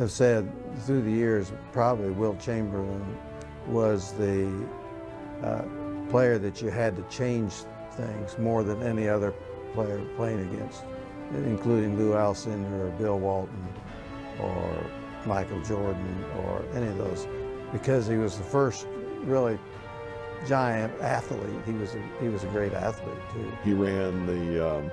have said through the years, probably Wilt Chamberlain was the player that you had to change things more than any other player playing against, including Lou Alcindor or Bill Walton or Michael Jordan or any of those, because he was the first really giant athlete. He was a great athlete too. He ran the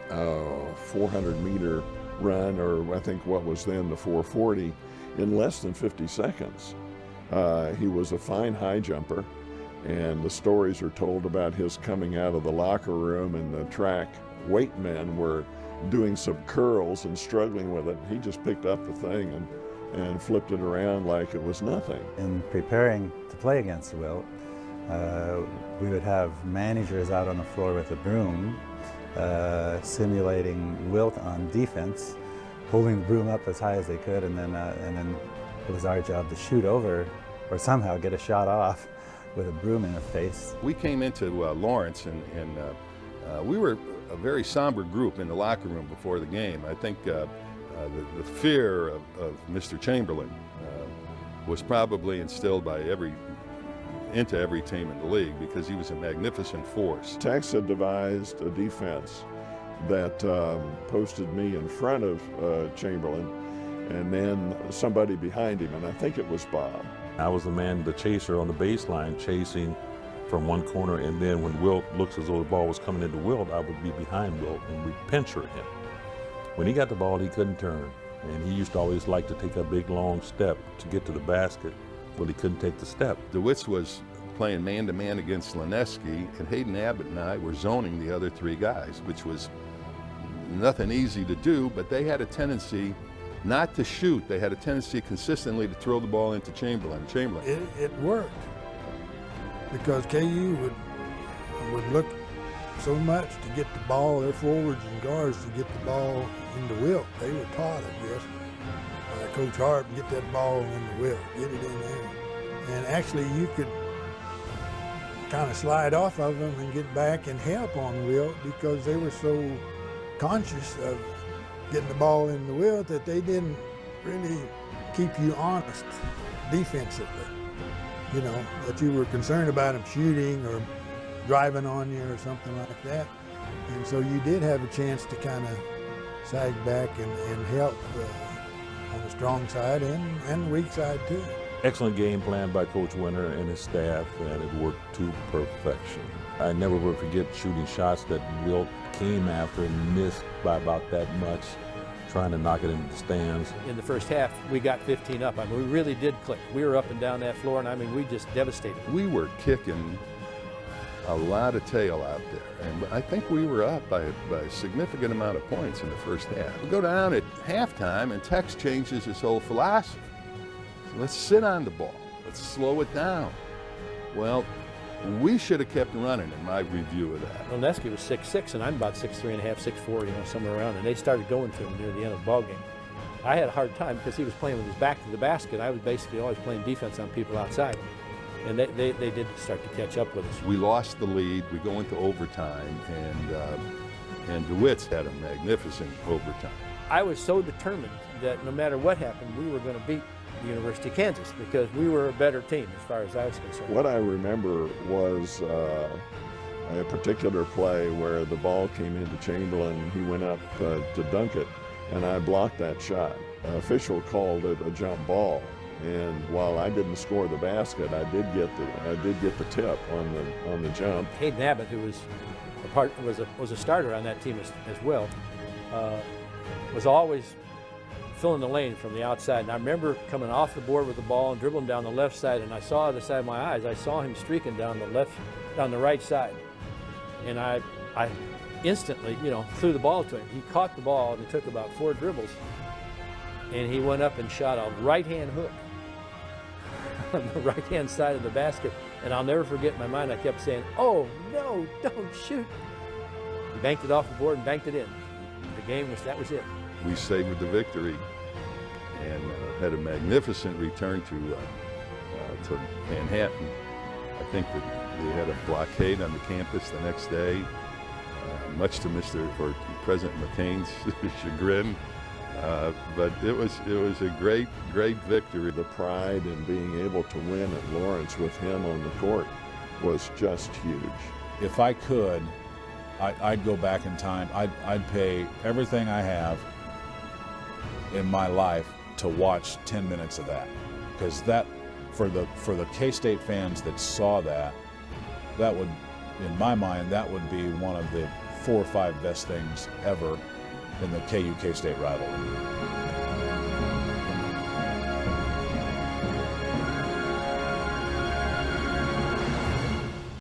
400-meter run, or I think what was then the 440, in less than 50 seconds. He was a fine high jumper, and the stories are told about his coming out of the locker room and the track weight men were doing some curls and struggling with it. He just picked up the thing and flipped it around like it was nothing. In preparing to play against Wilt, we would have managers out on the floor with a broom, simulating Wilt on defense, holding the broom up as high as they could, and then it was our job to shoot over or somehow get a shot off with a broom in the face. We came into Lawrence and we were a very somber group in the locker room before the game. I think the fear of Mr. Chamberlain was probably instilled by into every team in the league, because he was a magnificent force. Tex had devised a defense that posted me in front of Chamberlain and then somebody behind him, and I think it was Bob. I was the man, the chaser on the baseline, chasing from one corner, and then when Wilt looks as though the ball was coming into Wilt, I would be behind Wilt and we'd pincher him. When he got the ball, he couldn't turn, and he used to always like to take a big long step to get to the basket, but he couldn't take the step. DeWitt's was playing man-to-man against Lineski, and Hayden Abbott and I were zoning the other three guys, which was nothing easy to do, but they had a tendency not to shoot. They had a tendency consistently to throw the ball into Chamberlain. It worked, because KU would look so much to get the ball, their forwards and guards, to get the ball into Wilt. They were taught, I guess, by Coach Hart, get that ball into Wilt, get it in there. And actually you could kind of slide off of them and get back and help on Wilt, because they were so conscious of getting the ball in the Wilt that they didn't really keep you honest defensively. You know, that you were concerned about them shooting or driving on you or something like that. And so you did have a chance to kind of sag back and help on the strong side and the weak side too. Excellent game plan by Coach Winter and his staff, and it worked to perfection. I never will forget shooting shots that Wilt came after and missed by about that much, trying to knock it into the stands. In the first half, we got 15 up. I mean, we really did click. We were up and down that floor, and I mean, we just devastated. We were kicking a lot of tail out there, and I think we were up by a significant amount of points in the first half. We go down at halftime, and Tex changes his whole philosophy. So let's sit on the ball. Let's slow it down. Well, we should have kept running, in my review of that. Lineski was 6'6", and I'm about 6'3.5", 6'4", you know, somewhere around, and they started going to him near the end of the ball game. I had a hard time because he was playing with his back to the basket. I was basically always playing defense on people outside, and they did start to catch up with us. We lost the lead. We go into overtime, and DeWitt's had a magnificent overtime. I was so determined that no matter what happened, we were going to beat the University of Kansas, because we were a better team as far as I was concerned. What I remember was a particular play where the ball came into Chamberlain and he went up to dunk it, and I blocked that shot. An official called it a jump ball, and while I didn't score the basket, I did get the tip on the jump. Hayden Abbott, who was a starter on that team as well, was always filling the lane from the outside. And I remember coming off the board with the ball and dribbling down the left side, and I saw the side of my eyes, I saw him streaking down the right side. And I instantly, you know, threw the ball to him. He caught the ball, and it took about 4 dribbles, and he went up and shot a right-hand hook on the right-hand side of the basket. And I'll never forget in my mind, I kept saying, "Oh no, don't shoot." He banked it off the board and banked it in. That was it. We savored the victory and had a magnificent return to Manhattan. I think that they had a blockade on the campus the next day, much to President McCain's chagrin. But it was a great victory. The pride in being able to win at Lawrence with him on the court was just huge. If I could, I'd go back in time. I'd pay everything I have in my life to watch 10 minutes of that, because that, for the K-State fans that saw that would, in my mind, that would be one of the 4 or 5 best things ever in the KU K-State rivalry.